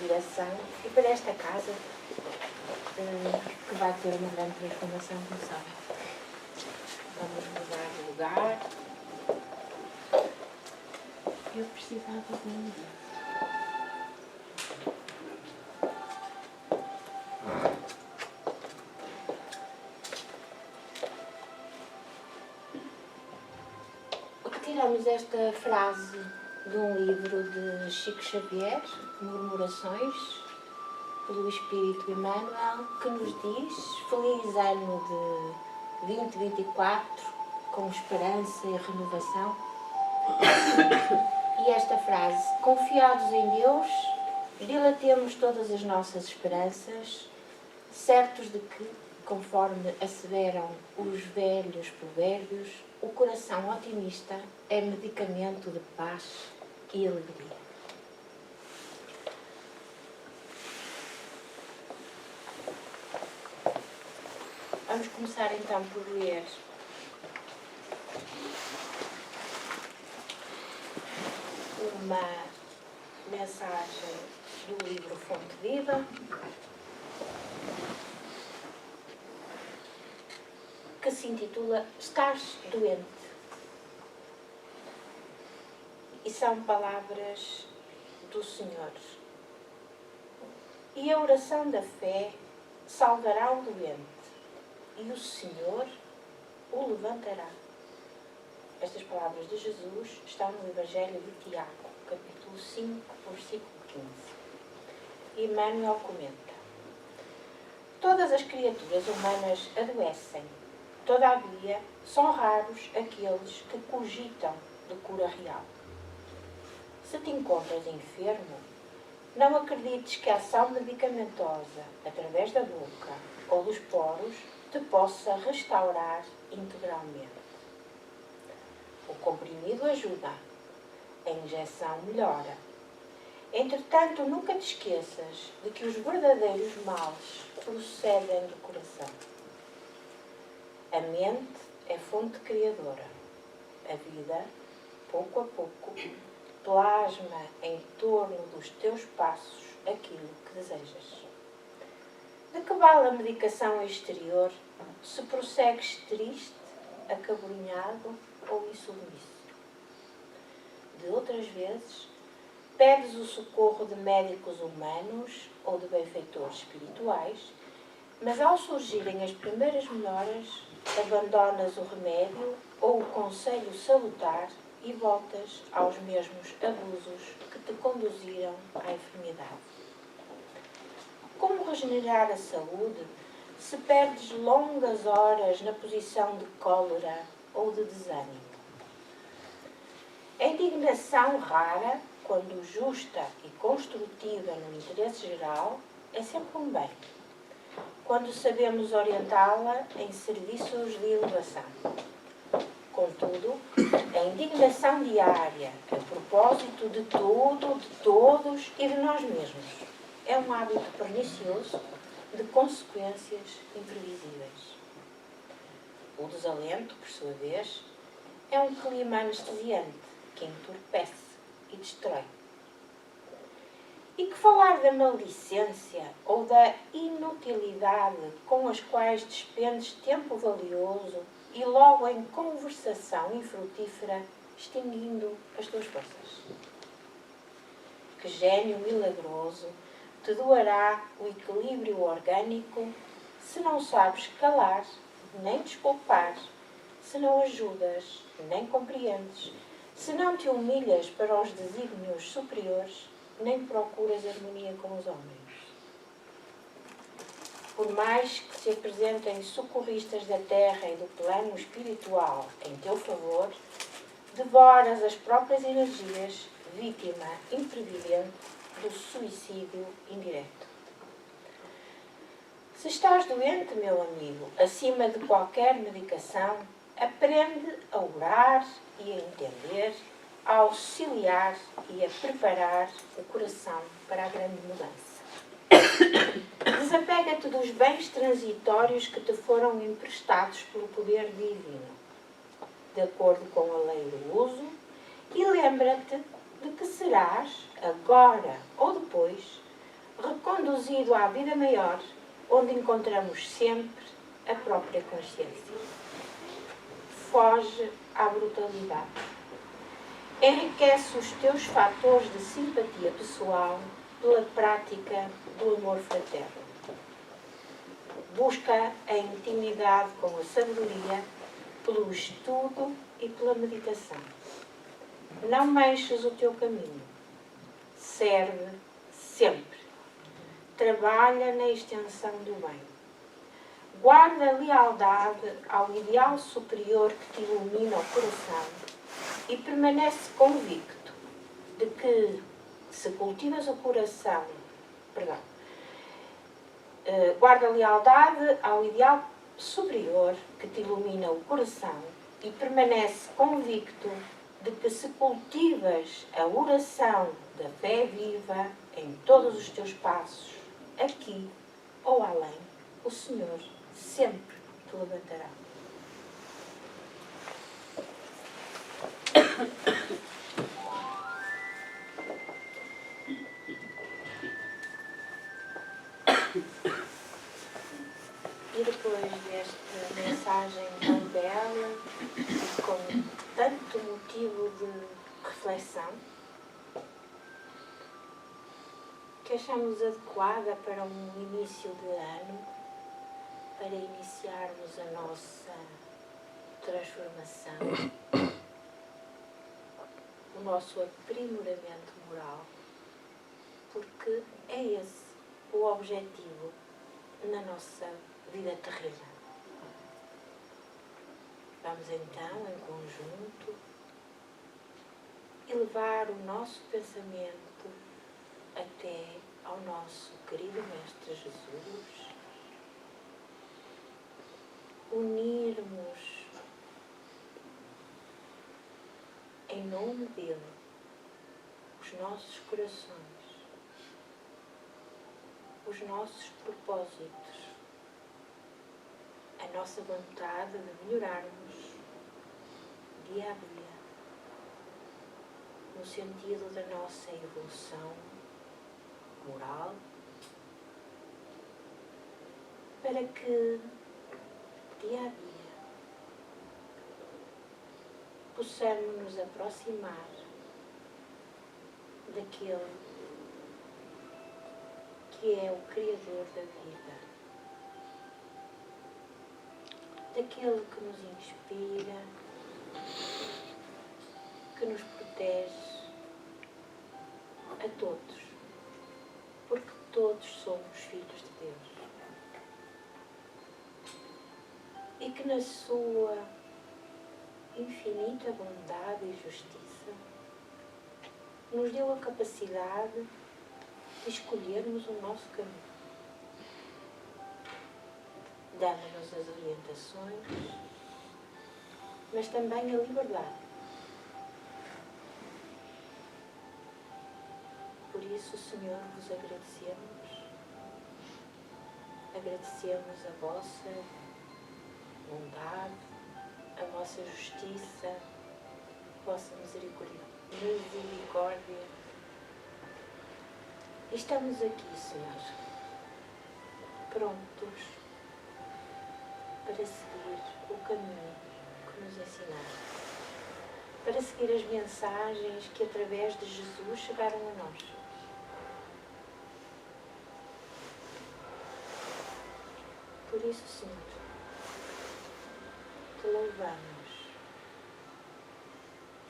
direção e para esta casa que vai ter uma grande transformação, como sabem. Vamos mudar de lugar. Eu precisava de um livro. Tiramos esta frase de um livro de Chico Xavier, Murmurações, pelo Espírito Emmanuel, que nos diz: feliz ano de 2024, com esperança e renovação. E esta frase: confiados em Deus, dilatemos todas as nossas esperanças, certos de que, conforme asseveram os velhos provérbios, o coração otimista é medicamento de paz e alegria. Vamos começar então por ler uma mensagem do livro Fonte Viva, que se intitula Estás Doente. E são palavras do Senhor. E a oração da fé salvará o doente, e o Senhor o levantará. Estas palavras de Jesus estão no Evangelho de Tiago, capítulo 5, versículo 15. E Emmanuel comenta: todas as criaturas humanas adoecem. Todavia, são raros aqueles que cogitam de cura real. Se te encontras enfermo, não acredites que a ação medicamentosa, através da boca ou dos poros, te possa restaurar integralmente. O comprimido ajuda, a injeção melhora. Entretanto, nunca te esqueças de que os verdadeiros males procedem do coração. A mente é fonte criadora. A vida, pouco a pouco, plasma em torno dos teus passos aquilo que desejas. De que vale a medicação exterior se prossegues triste, acabrunhado ou insubmisso? De outras vezes, pedes o socorro de médicos humanos ou de benfeitores espirituais, mas ao surgirem as primeiras melhoras, abandonas o remédio ou o conselho salutar e voltas aos mesmos abusos que te conduziram à enfermidade. Como regenerar a saúde se perdes longas horas na posição de cólera ou de desânimo? A indignação rara, quando justa e construtiva no interesse geral, é sempre um bem, quando sabemos orientá-la em serviços de elevação. Contudo, a indignação diária, a propósito de tudo, de todos e de nós mesmos, é um hábito pernicioso de consequências imprevisíveis. O desalento, por sua vez, é um clima anestesiante que entorpece e destrói. E que falar da maledicência ou da inutilidade com as quais despendes tempo valioso e logo em conversação infrutífera, extinguindo as tuas forças? Que gênio milagroso te doará o equilíbrio orgânico se não sabes calar, nem desculpar, se não ajudas, nem compreendes, se não te humilhas para os desígnios superiores, nem procuras harmonia com os homens. Por mais que se apresentem socorristas da terra e do plano espiritual em teu favor, devoras as próprias energias, vítima imprevidente do suicídio indireto. Se estás doente, meu amigo, acima de qualquer medicação, aprende a orar e a entender, a auxiliar e a preparar o coração para a grande mudança. Desapega-te dos bens transitórios que te foram emprestados pelo poder divino, de acordo com a lei do uso, e lembra-te de que serás, agora ou depois, reconduzido à vida maior, onde encontramos sempre a própria consciência. Foge à brutalidade. Enriquece os teus fatores de simpatia pessoal pela prática do amor fraterno. Busca a intimidade com a sabedoria pelo estudo e pela meditação. Não manches o teu caminho. Serve sempre. Trabalha na extensão do bem. Guarda a lealdade ao ideal superior que te ilumina o coração e permanece convicto de que, se cultivas o coração, guarda a lealdade ao ideal superior que te ilumina o coração e permanece convicto de que, se cultivas a oração da fé viva em todos os teus passos, aqui ou além, o Senhor sempre te levantará. E depois desta mensagem tão bela e com tanto motivo de reflexão, que achamos adequada para um início de ano, para iniciarmos a nossa transformação, o nosso aprimoramento moral, porque é esse o objetivo na nossa vida terrena. Vamos então, em conjunto, elevar o nosso pensamento até ao nosso querido Mestre Jesus, unirmos em nome dele os nossos corações, os nossos propósitos, a nossa vontade de melhorarmos dia a dia, no sentido da nossa evolução moral, para que dia a dia possamos nos aproximar daquele que é o Criador da vida, daquele que nos inspira, que nos protege a todos, porque todos somos filhos de Deus. E que na sua infinita bondade e justiça nos deu a capacidade de escolhermos o nosso caminho, dando-nos as orientações, mas também a liberdade. Por isso, Senhor, vos agradecemos a vossa bondade, a vossa justiça, a vossa misericórdia. E estamos aqui, Senhor, prontos para seguir o caminho que nos ensinaste, para seguir as mensagens que através de Jesus chegaram a nós. Por isso, Senhor, te louvamos,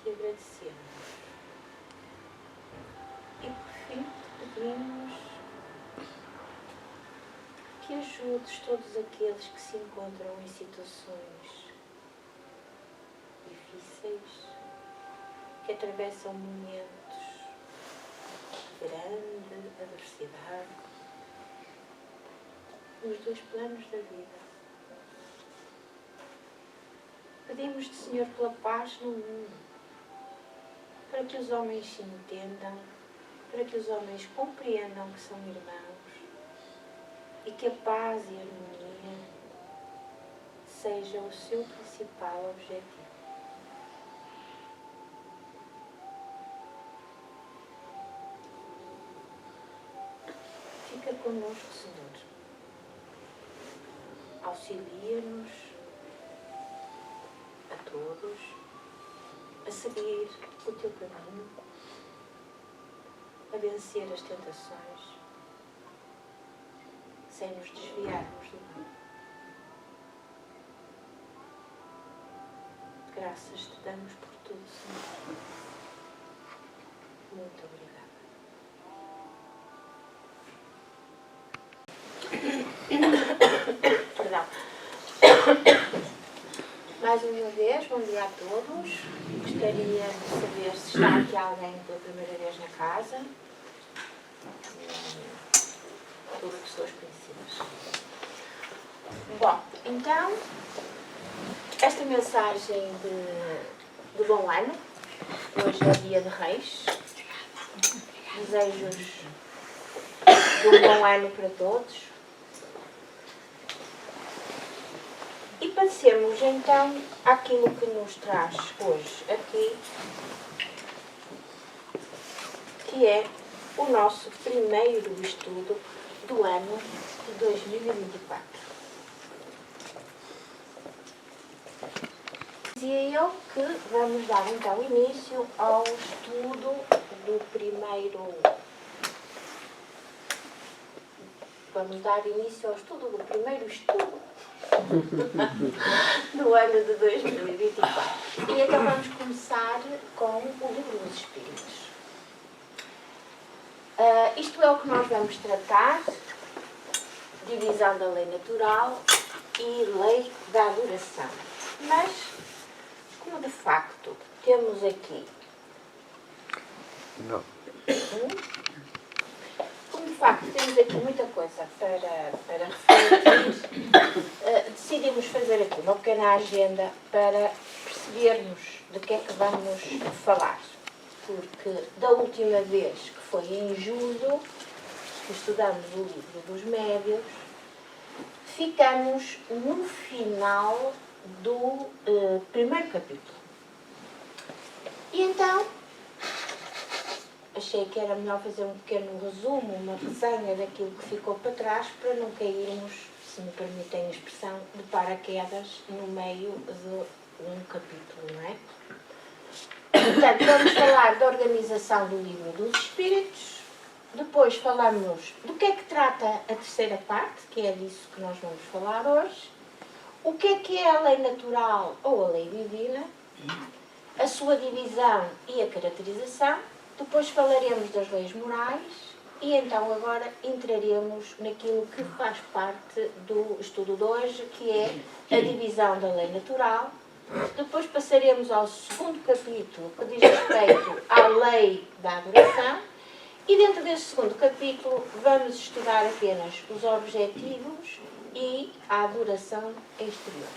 te agradecemos e, por fim, te pedimos que ajudes todos aqueles que se encontram em situações difíceis, que atravessam momentos de grande adversidade nos dois planos da vida. Pedimos-te, Senhor, pela paz no mundo, para que os homens se entendam, para que os homens compreendam que são irmãos e que a paz e a harmonia seja o seu principal objetivo. fica connosco, Senhor. Auxilia-nos a todos a seguir o teu caminho, a vencer as tentações, sem nos desviarmos do bem. Graças te damos por tudo, Senhor. Muito obrigada. Perdão. Mais uma vez, bom dia a todos. Gostaria de saber se está aqui alguém pela primeira vez na casa. Tudo pessoas conhecidas. Bom, então, esta mensagem de bom ano. Hoje é dia de Reis. Desejos de um bom ano para todos. E passemos então àquilo que nos traz hoje aqui, que é o nosso primeiro estudo do ano de 2024. Dizia eu que vamos dar então início ao estudo do primeiro. Vamos dar início ao estudo do primeiro estudo do ano de 2024. E então vamos começar com o Livro dos Espíritos. Isto é o que nós vamos tratar: divisão da lei natural e lei da adoração. Mas, como de facto temos aqui. Não. Como de facto temos aqui muita coisa para refletir, decidimos fazer aqui uma pequena agenda para percebermos de que é que vamos falar. Porque da última vez, que foi em julho, que estudamos o livro dos médiuns, ficamos no final do primeiro capítulo. E então, achei que era melhor fazer um pequeno resumo, uma resenha daquilo que ficou para trás, para não cairmos, se me permitem a expressão, de paraquedas no meio de um capítulo, não é? Portanto, vamos falar da organização do Livro dos Espíritos, depois falamos do que é que trata a terceira parte, que é disso que nós vamos falar hoje, o que é a lei natural ou a lei divina, a sua divisão e a caracterização, depois falaremos das leis morais e então agora entraremos naquilo que faz parte do estudo de hoje, que é a divisão da lei natural. Depois passaremos ao segundo capítulo, que diz respeito à lei da adoração, e dentro deste segundo capítulo vamos estudar apenas os objetivos e a adoração exterior.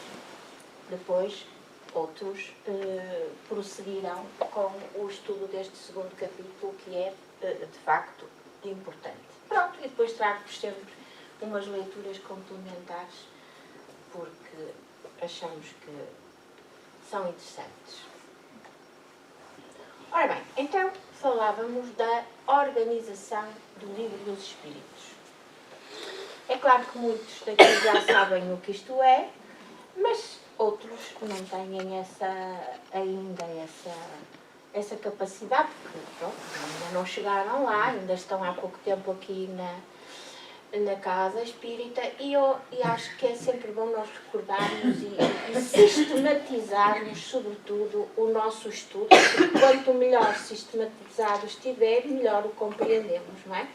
Depois outros prosseguirão com o estudo deste segundo capítulo, que é de facto importante. Pronto, e depois trago-vos sempre umas leituras complementares, porque achamos que são interessantes. Ora bem, então falávamos da organização do Livro dos Espíritos. É claro que muitos daqui já sabem o que isto é, mas outros não têm ainda essa capacidade, porque pronto, ainda não chegaram lá, ainda estão há pouco tempo aqui na casa espírita, e acho que é sempre bom nós recordarmos e sistematizarmos, sobretudo, o nosso estudo, porque quanto melhor sistematizado estiver, melhor o compreendemos, não é?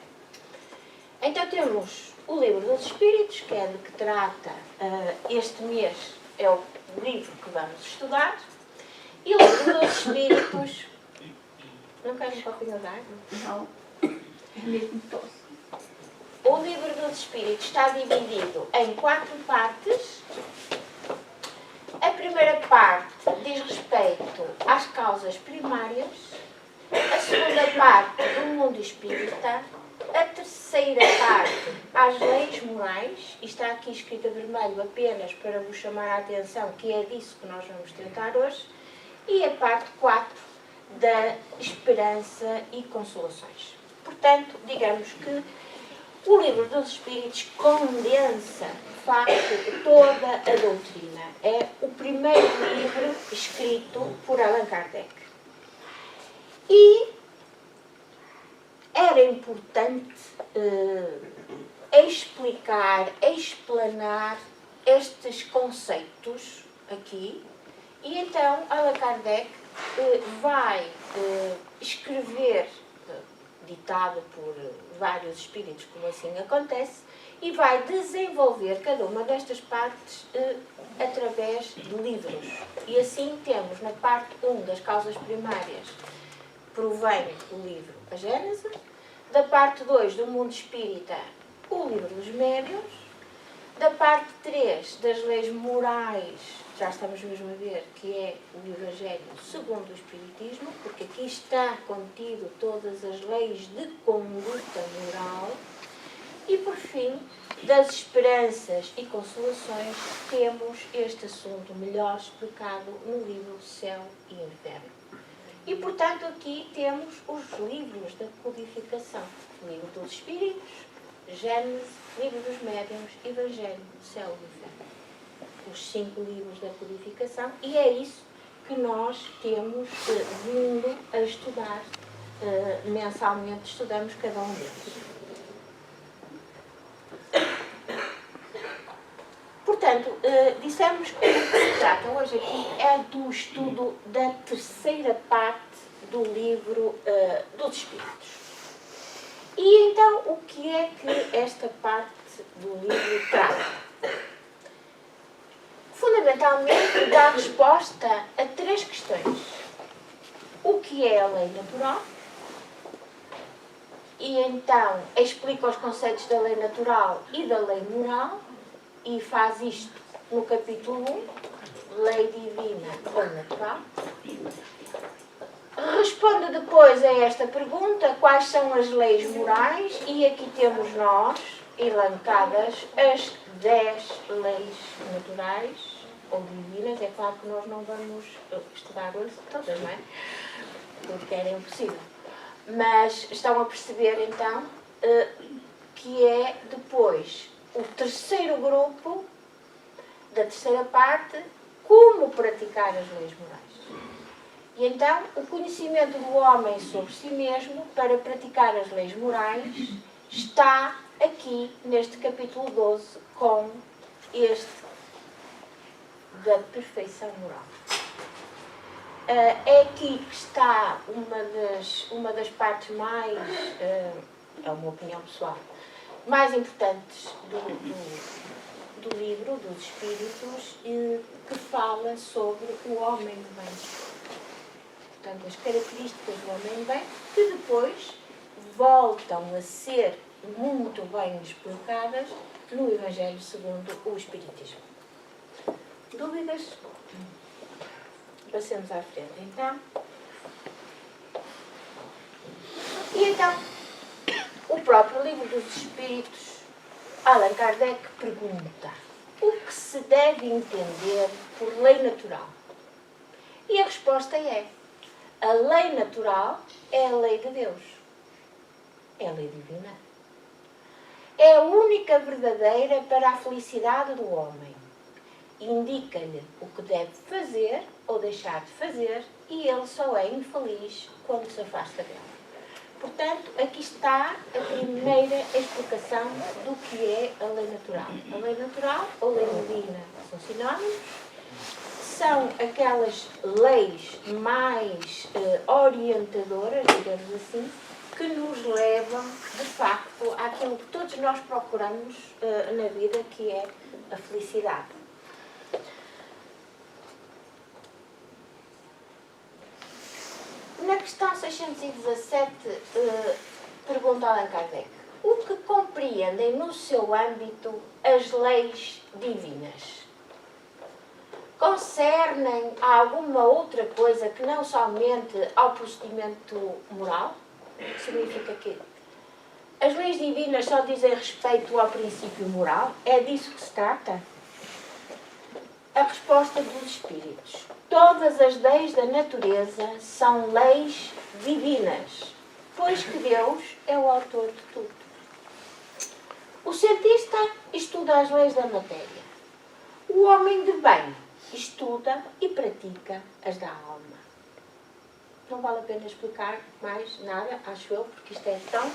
Então temos o Livro dos Espíritos, que é de que trata este mês, é o livro que vamos estudar, e o Livro dos Espíritos... Não quero um copinho de água? Não, é mesmo tosse. O Livro dos Espíritos está dividido em 4 partes. A primeira parte diz respeito às causas primárias, a segunda parte do mundo espírita, a terceira parte às leis morais, e está aqui escrita vermelho apenas para vos chamar a atenção que é disso que nós vamos tratar hoje, e a parte 4 da esperança e consolações. Portanto, digamos que O Livro dos Espíritos condensa, de facto, toda a doutrina. É o primeiro livro escrito por Allan Kardec. E era importante explanar estes conceitos aqui. E então Allan Kardec vai escrever, ditado por vários espíritos, como assim acontece, e vai desenvolver cada uma destas partes através de livros. E assim temos na parte 1 das causas primárias, provém o livro A Gênese, da parte 2 do Mundo Espírita, o Livro dos Médiuns, da parte 3 das leis morais, já estamos mesmo a ver que é o Evangelho segundo o Espiritismo, porque aqui está contido todas as leis de conduta moral, e por fim, das esperanças e consolações, temos este assunto melhor explicado no livro Céu e Inferno. E, portanto, aqui temos os livros da codificação. O Livro dos Espíritos, Gênesis, Livro dos Médiuns, Evangelho, Céu e Inferno. Os 5 livros da codificação, e é isso que nós temos vindo a estudar. Mensalmente estudamos cada um deles. Portanto, dissemos que o que se trata hoje aqui é do estudo da terceira parte do livro dos Espíritos. E então, o que é que esta parte do livro trata? Fundamentalmente, dá resposta a 3 questões. O que é a lei natural? E então, explica os conceitos da lei natural e da lei moral, e faz isto no capítulo 1, lei divina ou natural. Responde depois a esta pergunta, quais são as leis morais, e aqui temos nós elencadas as 10 leis naturais ou divinas. É claro que nós não vamos estudar hoje todas, não é? Porque era impossível. Mas estão a perceber então que é depois o terceiro grupo da terceira parte, como praticar as leis morais. E então, o conhecimento do homem sobre si mesmo para praticar as leis morais está aqui neste capítulo 12 com este da perfeição moral. É aqui que está uma das partes mais, é uma opinião pessoal, mais importantes do livro dos Espíritos, que fala sobre o homem do bem. Portanto, as características do homem do bem, que depois voltam a ser muito bem explicadas no Evangelho segundo o Espiritismo. Dúvidas? Passemos à frente, então. E então, o próprio Livro dos Espíritos, Allan Kardec pergunta: o que se deve entender por lei natural? E a resposta é: a lei natural é a lei de Deus. É a lei divina. É a única verdadeira para a felicidade do homem. Indica-lhe o que deve fazer ou deixar de fazer, e ele só é infeliz quando se afasta dela. Portanto, aqui está a primeira explicação do que é a lei natural. A lei natural ou lei divina são sinónimos, são aquelas leis mais orientadoras, digamos assim, que nos levam, de facto, àquilo que todos nós procuramos na vida, que é a felicidade. Na questão 617, pergunta Allan Kardec: o que compreendem no seu âmbito as leis divinas? Concernem a alguma outra coisa que não somente ao procedimento moral? Significa que as leis divinas só dizem respeito ao princípio moral? É disso que se trata? A resposta dos Espíritos: todas as leis da natureza são leis divinas, pois que Deus é o autor de tudo. estuda as leis da matéria. O homem de bem estuda e pratica as da alma. Não vale a pena explicar mais nada, acho eu, porque isto é tão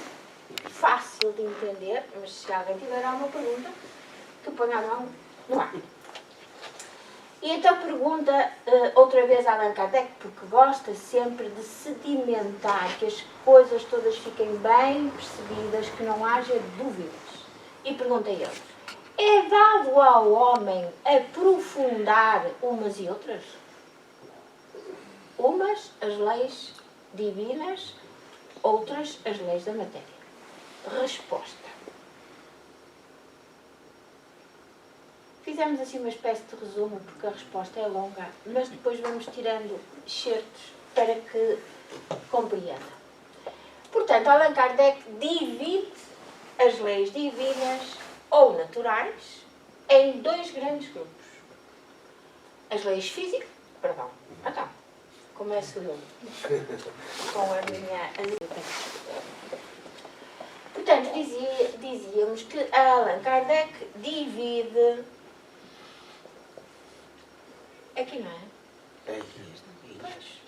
fácil de entender, mas se alguém tiver alguma pergunta, que ponha a mão no ar. E então pergunta outra vez a Allan Kardec, porque gosta sempre de sedimentar, que as coisas todas fiquem bem percebidas, que não haja dúvidas. E pergunta a ele, é dado ao homem aprofundar umas e outras? Umas as leis divinas, outras as leis da matéria. Resposta. Fizemos assim uma espécie de resumo, porque a resposta é longa, mas depois vamos tirando excertos para que compreenda. Portanto, Allan Kardec divide as leis divinas ou naturais em dois grandes grupos. As leis físicas, perdão, então, começo eu com a minha ajuda. Portanto, dizíamos que Allan Kardec divide. Aqui não é? É aqui.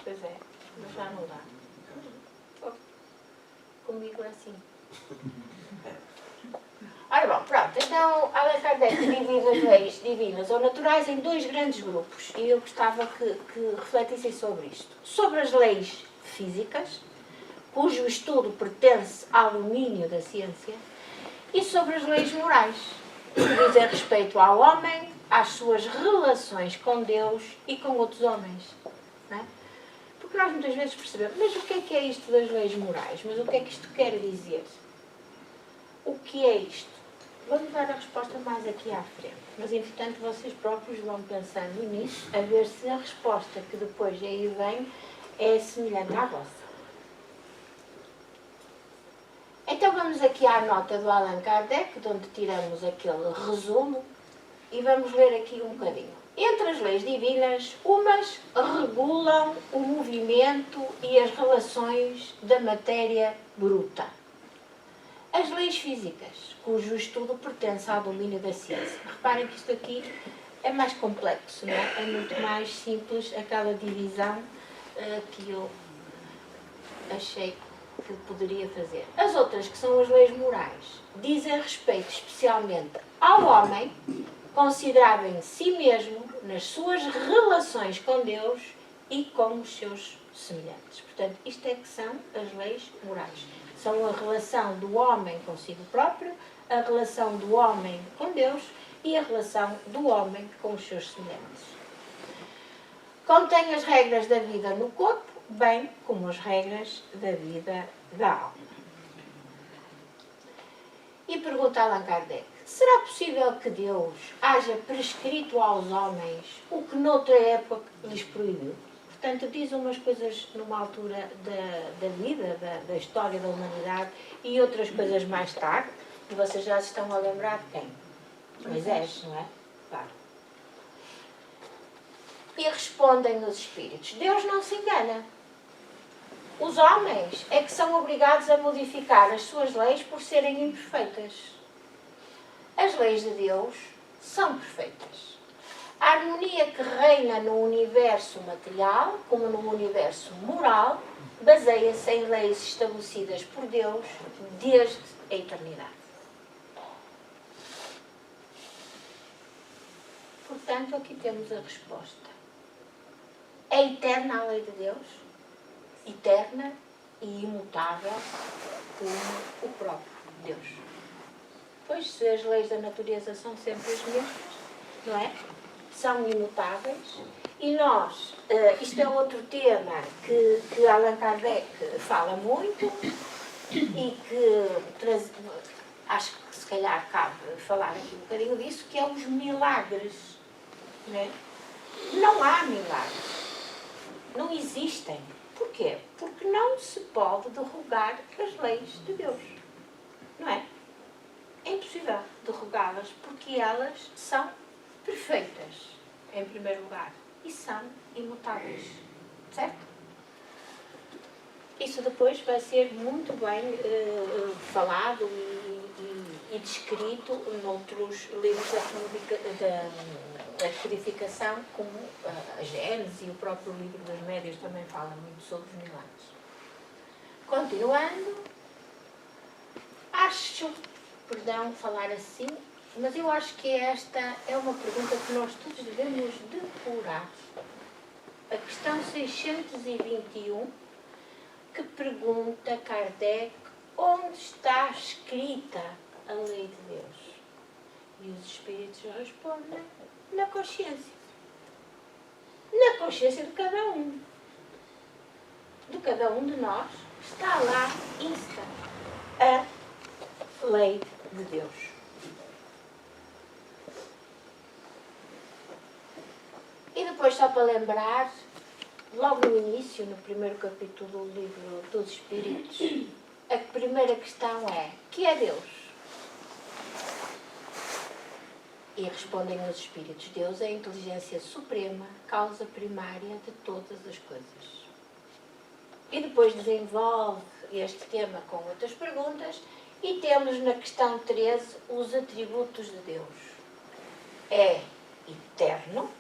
Pois é, mas já não dá. Comigo é assim. Ora bom, pronto, então Allan Kardec divide as leis divinas ou naturais em dois grandes grupos e eu gostava que refletissem sobre isto. Sobre as leis físicas, cujo estudo pertence ao domínio da ciência, e sobre as leis morais, que dizem respeito ao homem, às suas relações com Deus e com outros homens. Não é? Porque nós muitas vezes percebemos, mas o que é isto das leis morais? Mas o que é que isto quer dizer? O que é isto? Vamos dar a resposta mais aqui à frente. Mas, entretanto, vocês próprios vão pensando nisso, a ver se a resposta que depois aí vem é semelhante à vossa. Então, vamos aqui à nota do Allan Kardec, de onde tiramos aquele resumo, e vamos ler aqui um bocadinho. Entre as leis divinas, umas regulam o movimento e as relações da matéria bruta. As leis físicas, cujo estudo pertence ao domínio da ciência. Reparem que isto aqui é mais complexo, não é? É muito mais simples aquela divisão que eu achei que poderia fazer. As outras, que são as leis morais, dizem respeito especialmente ao homem, considerado em si mesmo, nas suas relações com Deus e com os seus semelhantes. Portanto, isto é que são as leis morais. São a relação do homem consigo próprio, a relação do homem com Deus e a relação do homem com os seus semelhantes. Contém as regras da vida no corpo, bem como as regras da vida da alma. E pergunta Allan Kardec, será possível que Deus haja prescrito aos homens o que noutra época lhes proibiu? Portanto, diz umas coisas numa altura da vida, da história da humanidade, e outras coisas mais tarde, e vocês já se estão a lembrar de quem? Moisés, não é? Claro. E respondem os espíritos, Deus não se engana. Os homens é que são obrigados a modificar as suas leis por serem imperfeitas. As leis de Deus são perfeitas. A harmonia que reina no universo material, como no universo moral, baseia-se em leis estabelecidas por Deus desde a eternidade. Portanto, aqui temos a resposta. É eterna a lei de Deus? Eterna e imutável como o próprio Deus. Pois, se as leis da natureza são sempre as mesmas, não é? São imutáveis. E nós, isto é outro tema que Allan Kardec fala muito e que acho que se calhar cabe falar aqui um bocadinho disso, que é os milagres. Não é? Não há milagres. Não existem. Porquê? Porque não se pode derrogar as leis de Deus. Não é? É impossível derrogá-las porque elas são perfeitas, em primeiro lugar, e são imutáveis. Certo? Isso depois vai ser muito bem falado e e descrito noutros livros da codificação, como a Gênesis e o próprio livro dos Médios também fala muito sobre os milagres. Continuando, acho, perdão falar assim, mas eu acho que esta é uma pergunta que nós todos devemos depurar. A questão 621, que pergunta Kardec onde está escrita a lei de Deus. E os espíritos respondem na consciência. Na consciência de cada um. De cada um de nós está lá insta a lei de Deus. E depois, só para lembrar, logo no início, no primeiro capítulo do livro dos Espíritos, a primeira questão é: que é Deus? E respondem os Espíritos: Deus é a inteligência suprema, causa primária de todas as coisas. E depois desenvolve este tema com outras perguntas e temos na questão 13 os atributos de Deus. É eterno,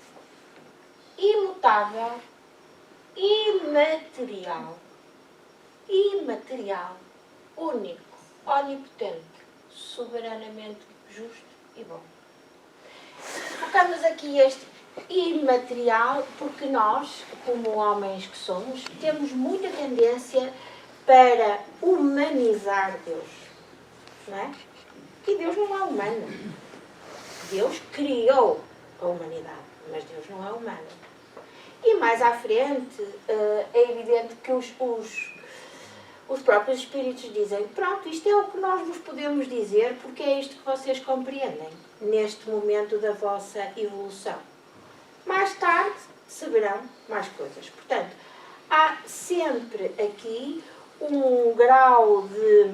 imutável, imaterial, único, onipotente, soberanamente justo e bom. Focamos aqui este imaterial porque nós, como homens que somos, temos muita tendência para humanizar Deus, não é? E Deus não é humano. Deus criou a humanidade, mas Deus não é humano. E mais à frente, é evidente que os próprios espíritos dizem: pronto, isto é o que nós vos podemos dizer porque é isto que vocês compreendem neste momento da vossa evolução. Mais tarde saberão mais coisas. Portanto, há sempre aqui um grau de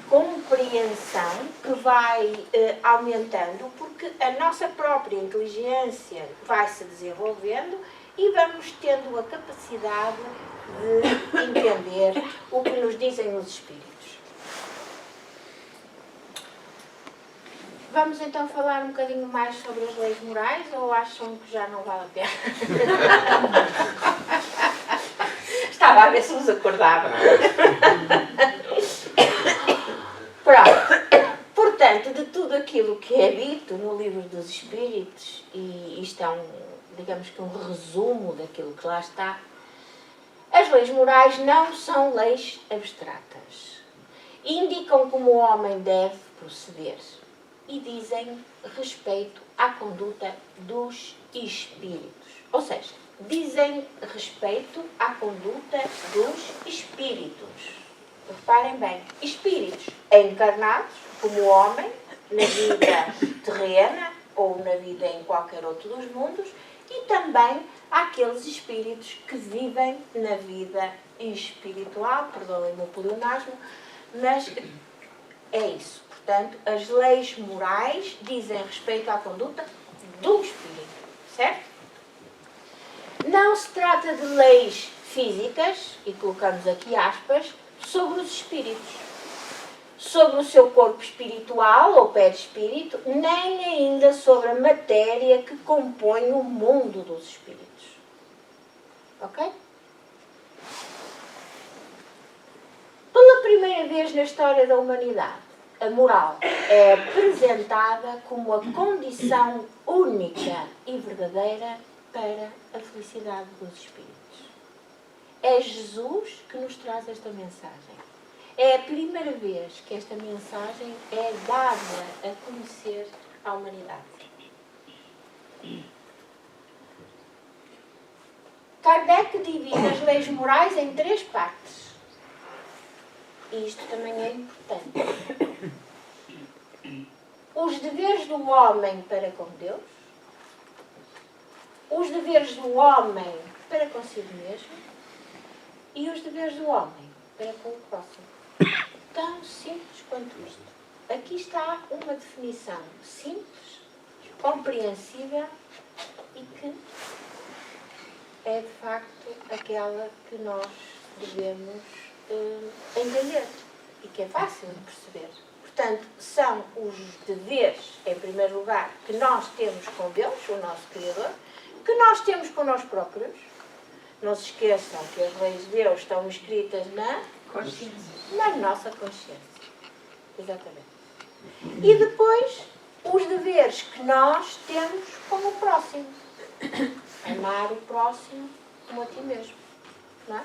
compreensão que vai aumentando, porque a nossa própria inteligência vai se desenvolvendo e vamos tendo a capacidade de entender o que nos dizem os espíritos. Vamos então falar um bocadinho mais sobre as leis morais, ou acham que já não vale a pena? Estava a ver se vos acordava. Pronto. Portanto, de tudo aquilo que é dito no livro dos Espíritos, e isto é digamos que um resumo daquilo que lá está, as leis morais não são leis abstratas. Indicam como o homem deve proceder e dizem respeito à conduta dos espíritos. Ou seja, dizem respeito à conduta dos espíritos. Reparem bem, espíritos encarnados, como o homem, na vida terrena ou na vida em qualquer outro dos mundos, e também àqueles espíritos que vivem na vida espiritual, perdoem-me o pleonasmo, mas é isso. Portanto, as leis morais dizem respeito à conduta do espírito, certo? Não se trata de leis físicas, e colocamos aqui aspas, sobre os espíritos, sobre o seu corpo espiritual ou perispírito, nem ainda sobre a matéria que compõe o mundo dos espíritos. Ok? Pela primeira vez na história da humanidade, a moral é apresentada como a condição única e verdadeira para a felicidade dos espíritos. É Jesus que nos traz esta mensagem. É a primeira vez que esta mensagem é dada a conhecer à humanidade. Kardec divide as leis morais em 3 partes. E isto também é importante. Os deveres do homem para com Deus, os deveres do homem para consigo mesmo e os deveres do homem para com o próximo. Tão simples quanto isto. Aqui está uma definição simples, compreensível e que é de facto aquela que nós devemos entender e que é fácil de perceber. portanto, são os deveres, em primeiro lugar, que nós temos com Deus, o nosso Criador, que nós temos com nós próprios. Não se esqueçam que as leis de Deus estão escritas na nossa consciência. Exatamente. E depois, os deveres que nós temos com o próximo. Amar o próximo como a ti mesmo. Não é?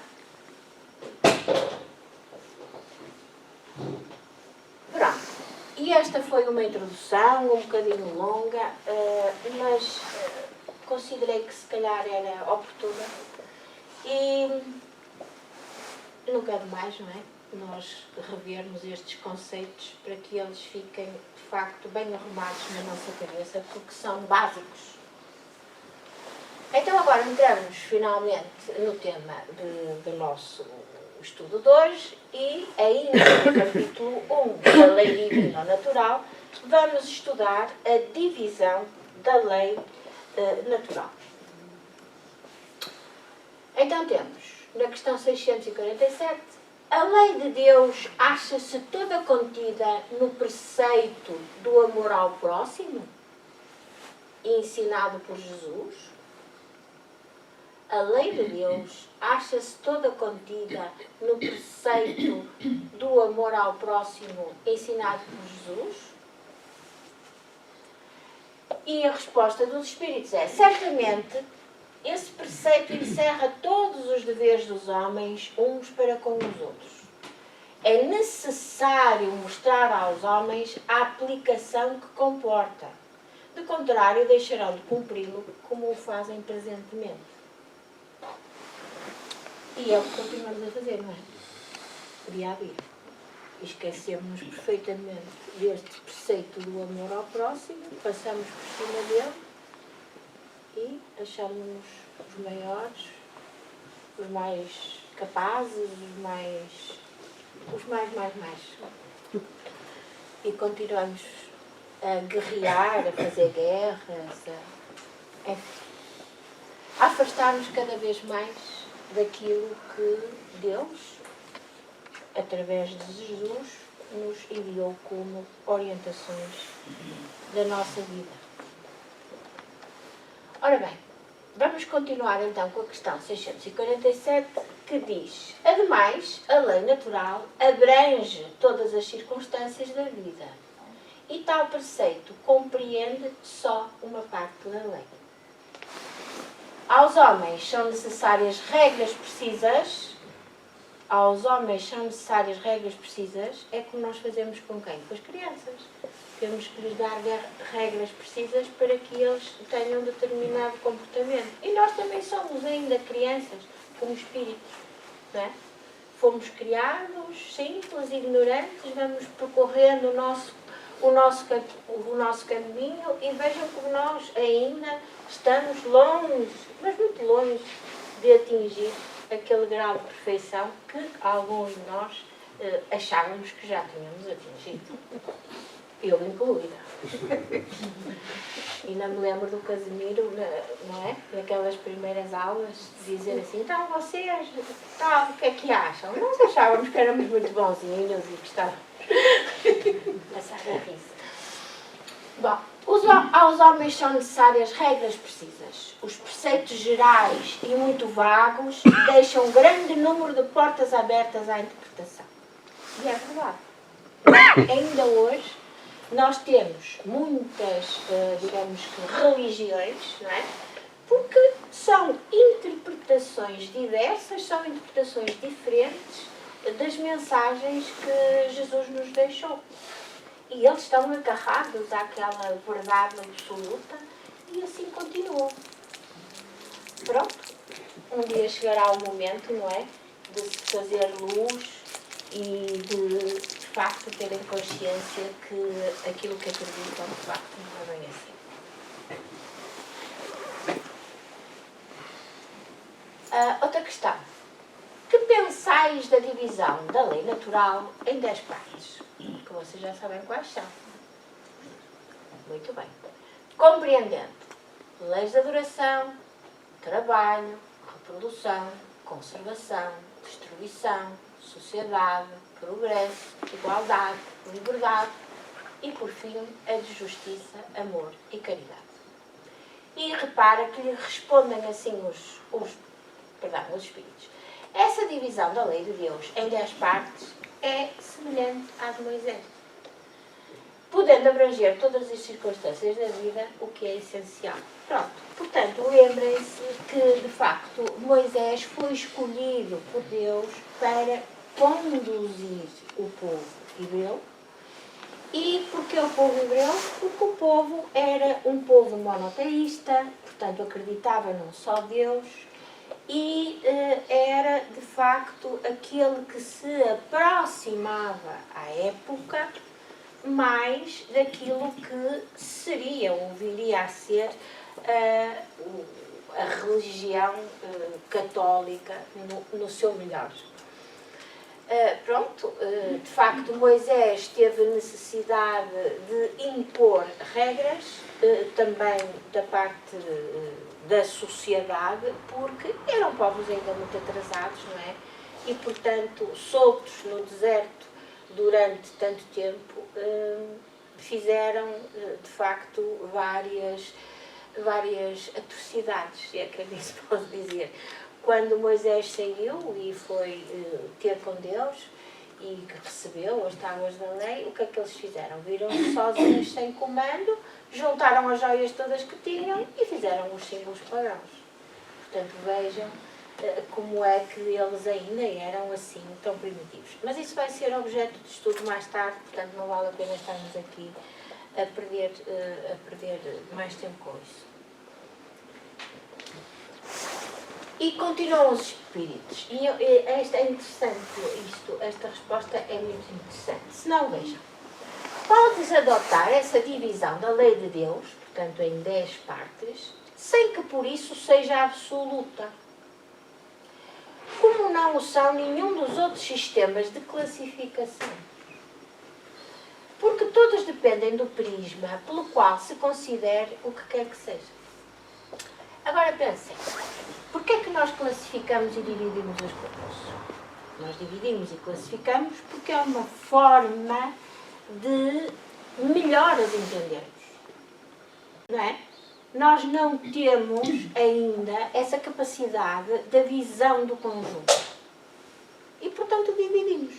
Pronto. E esta foi uma introdução um bocadinho longa, mas considerei que se calhar era oportuna. E nunca é demais, não é? Nós revermos estes conceitos para que eles fiquem, de facto, bem arrumados na nossa cabeça, porque são básicos. Então agora entramos finalmente no tema do nosso estudo de hoje e ainda no capítulo 1 da lei divina ou natural vamos estudar a divisão da lei natural. Então temos, na questão 647, a lei de Deus acha-se toda contida no preceito do amor ao próximo, ensinado por Jesus. A lei de Deus acha-se toda contida no preceito do amor ao próximo, ensinado por Jesus. E a resposta dos Espíritos é, certamente, esse preceito encerra todos os deveres dos homens uns para com os outros. É necessário mostrar aos homens a aplicação que comporta. De contrário, deixarão de cumpri-lo como o fazem presentemente. E é o que continuamos a fazer, não é? Dia a dia. Esquecemos perfeitamente deste preceito do amor ao próximo, passamos por cima dele e achamos-nos os maiores, os mais capazes, os mais. E continuamos a guerrear, a fazer guerras, a afastar-nos cada vez mais daquilo que Deus, através de Jesus, nos enviou como orientações da nossa vida. Ora bem, vamos continuar então com a questão 647, que diz: ademais, a lei natural abrange todas as circunstâncias da vida e tal preceito compreende só uma parte da lei. Aos homens são necessárias regras precisas. É como nós fazemos com quem? Com as crianças. Temos que lhes dar regras precisas para que eles tenham determinado comportamento. E nós também somos ainda crianças, como espíritos, não é? Fomos criados simples, ignorantes, vamos percorrendo o nosso caminho e vejam como nós ainda estamos longe, mas muito longe, de atingir aquele grau de perfeição que alguns de nós achávamos que já tínhamos atingido. Eu incluída. Ainda me lembro do Casimiro, não é? Naquelas primeiras aulas, de dizer assim, então vocês, o que é que acham? Nós achávamos que éramos muito bonzinhos e que estávamos a passar a risa. Bom, aos homens são necessárias regras precisas. Os preceitos gerais e muito vagos deixam um grande número de portas abertas à interpretação. E é verdade. Ainda hoje, nós temos muitas, digamos que, religiões, não é? Porque são interpretações diversas, são interpretações diferentes das mensagens que Jesus nos deixou. E eles estão agarrados àquela verdade absoluta e assim continuam. Pronto, um dia chegará o momento, não é? De se fazer luz e de facto terem consciência que aquilo que acreditam de facto não é bem assim. Outra questão. Que pensais da divisão da lei natural em 10 partes? Que vocês já sabem quais são. Muito bem. Compreendendo leis de adoração, trabalho, reprodução, conservação, destruição, sociedade, progresso, igualdade, liberdade e, por fim, a de justiça, amor e caridade. E repara que lhe respondem assim os Espíritos. Essa divisão da lei de Deus em 10 partes é semelhante à de Moisés, podendo abranger todas as circunstâncias da vida, o que é essencial. Pronto. Portanto, lembrem-se que, de facto, Moisés foi escolhido por Deus para conduzir o povo hebreu. E porquê o povo hebreu? Porque o povo era um povo monoteísta, portanto, acreditava num só Deus, e era, de facto, aquele que se aproximava à época mais daquilo que seria ou viria a ser a religião católica no seu melhor. De facto, Moisés teve necessidade de impor regras, também da parte da sociedade, porque eram povos ainda muito atrasados, não é? E, portanto, soltos no deserto durante tanto tempo, fizeram, de facto, várias atrocidades, se é que assim se pode dizer. Quando Moisés saiu e foi ter com Deus e recebeu as tábuas da lei, o que é que eles fizeram? Viram-se sozinhos, sem comando, juntaram as joias todas que tinham e fizeram os símbolos pagãos. Portanto, vejam como é que eles ainda eram assim, tão primitivos. Mas isso vai ser objeto de estudo mais tarde, portanto não vale a pena estarmos aqui a perder mais tempo com isso. E continuam os espíritos. E é interessante esta resposta é muito interessante. Se não, vejam. Podes adotar essa divisão da lei de Deus, portanto em 10 partes, sem que por isso seja absoluta. Como não o são nenhum dos outros sistemas de classificação. Porque todos dependem do prisma pelo qual se considere o que quer que seja. Agora pensem, porquê é que nós classificamos e dividimos as coisas? Nós dividimos e classificamos porque é uma forma de melhor as entendermos. Não é? Nós não temos ainda essa capacidade da visão do conjunto. E, portanto, dividimos.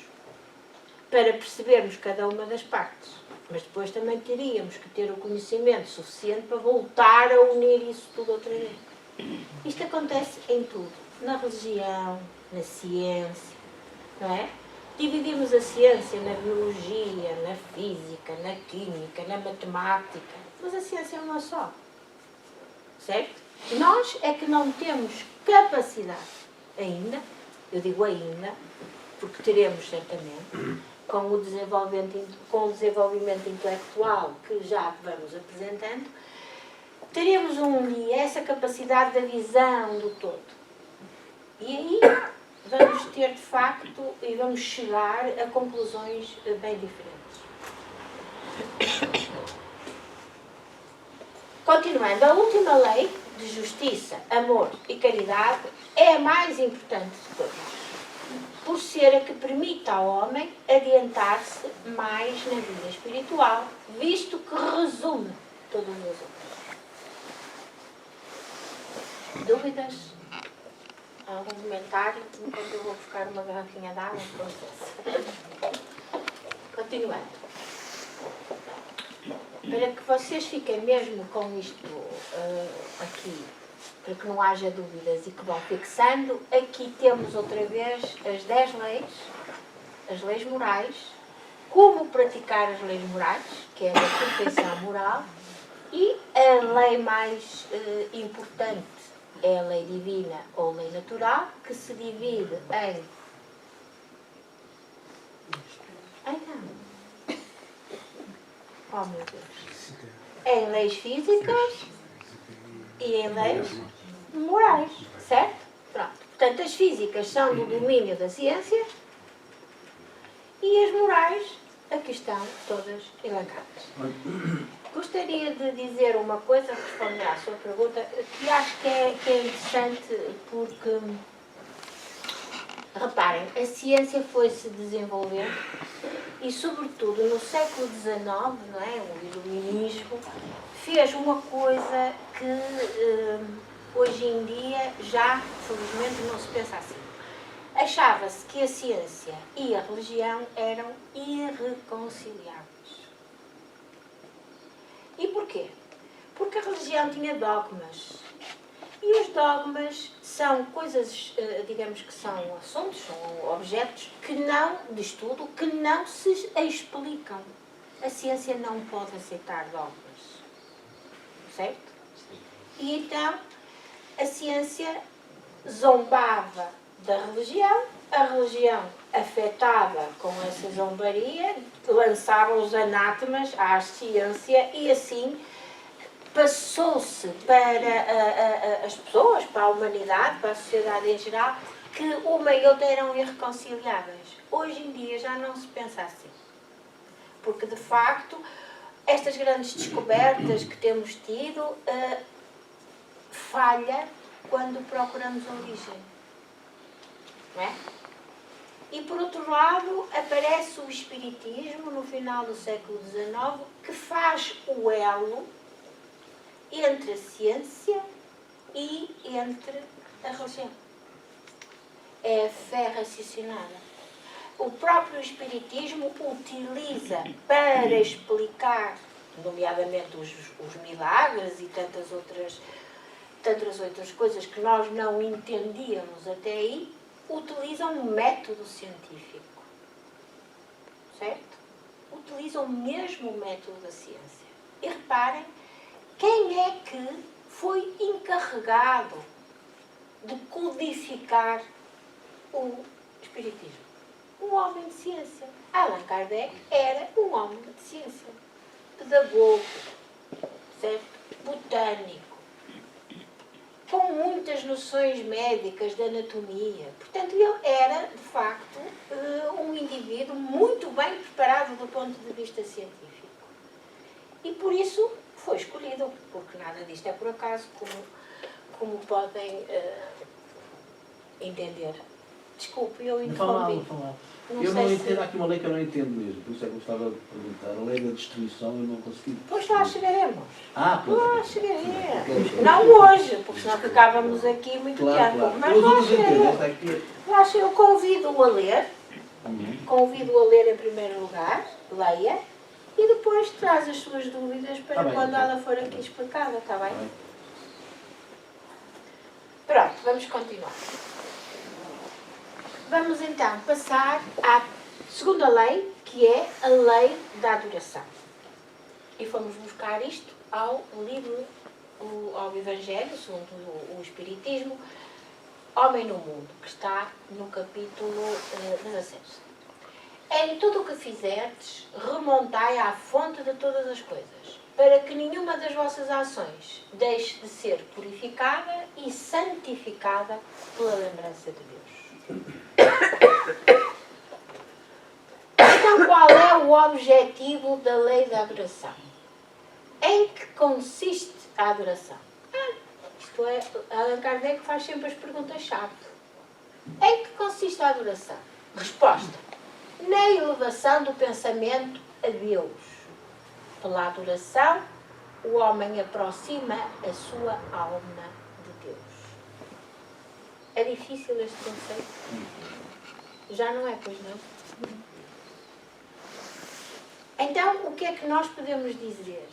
Para percebermos cada uma das partes. Mas depois também teríamos que ter o conhecimento suficiente para voltar a unir isso tudo outra vez. Isto acontece em tudo. Na religião, na ciência, não é? Dividimos a ciência na biologia, na física, na química, na matemática. Mas a ciência é uma só. Certo? Nós é que não temos capacidade ainda, eu digo ainda, porque teremos certamente, com o desenvolvimento intelectual que já vamos apresentando, teremos um dia essa capacidade da visão do todo. E aí vamos ter, de facto, e vamos chegar a conclusões bem diferentes. Continuando, a última lei de justiça, amor e caridade é a mais importante de todas, por ser a que permite ao homem adiantar-se mais na vida espiritual, visto que resume todas as outras. Dúvidas? Algum comentário? Enquanto eu vou buscar uma garrafinha de água, continuando. Para que vocês fiquem mesmo com isto aqui, para que não haja dúvidas e que vão fixando, aqui temos outra vez as 10 leis, as leis morais, como praticar as leis morais, que é a perfeição moral, e a lei mais importante é a lei divina ou lei natural, que se divide em... Oh, meu Deus. Em leis físicas e em leis morais, certo? Pronto. Portanto, as físicas são do domínio da ciência e as morais aqui estão todas elencadas. Gostaria de dizer uma coisa, responder à sua pergunta, que acho que é interessante porque Reparem, a ciência foi-se desenvolvendo e, sobretudo, no século XIX, não é? O iluminismo fez uma coisa que hoje em dia já, felizmente, não se pensa assim. Achava-se que a ciência e a religião eram irreconciliáveis. E porquê? Porque a religião tinha dogmas. E os dogmas são coisas, digamos que são assuntos, são objetos que não, de estudo, que não se explicam. A ciência não pode aceitar dogmas. Certo? E então, a ciência zombava da religião, a religião afetada com essa zombaria, lançava os anátemas à ciência e assim passou-se para as pessoas, para a humanidade, para a sociedade em geral, que uma e outra eram irreconciliáveis. Hoje em dia já não se pensa assim. Porque, de facto, estas grandes descobertas que temos tido falha quando procuramos a origem. Não é? E, por outro lado, aparece o Espiritismo, no final do século XIX, que faz o elo entre a ciência e entre a religião. É a fé raciocinada. O próprio Espiritismo utiliza para explicar, nomeadamente os milagres e tantas outras coisas que nós não entendíamos até aí, utilizam um método científico. Certo? Utilizam mesmo o método da ciência. E reparem, quem é que foi encarregado de codificar o Espiritismo? Um homem de ciência. Allan Kardec era um homem de ciência. Pedagogo, certo? Botânico, com muitas noções médicas de anatomia. Portanto, ele era, de facto, um indivíduo muito bem preparado do ponto de vista científico. E por isso foi escolhido, porque nada disto é por acaso, como podem entender. Desculpe, eu interrompi. Eu não entendo, há aqui uma lei que eu não entendo mesmo, por isso é que eu gostava de perguntar. A lei da destruição eu não consegui. Pois lá chegaremos. Pois. Lá chegaremos. Não hoje, porque senão ficávamos aqui muito tempo. Claro. Mas lá chegaremos. Eu convido-o a ler. Convido-o a ler em primeiro lugar. Leia. E depois traz as suas dúvidas para quando ela for aqui explicada. Está bem? Pronto, vamos continuar. Vamos então passar à segunda lei, que é a lei da adoração. E fomos buscar isto ao livro, ao Evangelho, segundo o Espiritismo, Homem no Mundo, que está no capítulo 16. Em tudo o que fizerdes, remontai à fonte de todas as coisas, para que nenhuma das vossas ações deixe de ser purificada e santificada pela lembrança de Deus. Então, qual é o objetivo da lei da adoração? Em que consiste a adoração? Isto é, Allan Kardec faz sempre as perguntas-chave. Em que consiste a adoração? Resposta: na elevação do pensamento a Deus. Pela adoração, o homem aproxima a sua alma de Deus. É difícil este conceito? Já não é, pois não? Então, o que é que nós podemos dizer?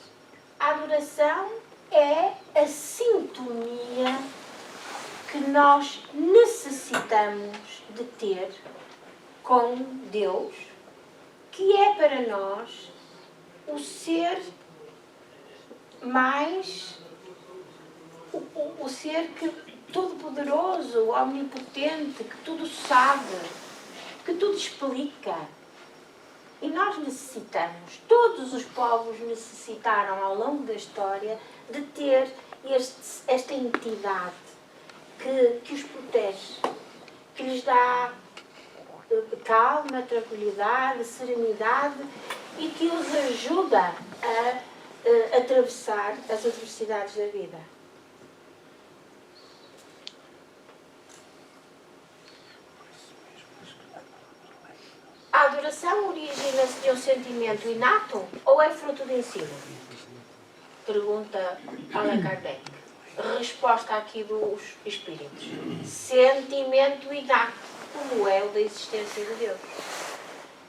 A adoração é a sintonia que nós necessitamos de ter com Deus, que é para nós o ser mais, o ser que todo-poderoso, omnipotente, que tudo sabe, que tudo explica. E nós necessitamos, todos os povos necessitaram ao longo da história de ter esta entidade que os protege, que lhes dá calma, tranquilidade, serenidade e que os ajuda a atravessar as adversidades da vida. adoração origina-se de um sentimento inato ou é fruto de ensino? Pergunta Allan Kardec. Resposta aqui dos espíritos. Sentimento inato, como é o da existência de Deus.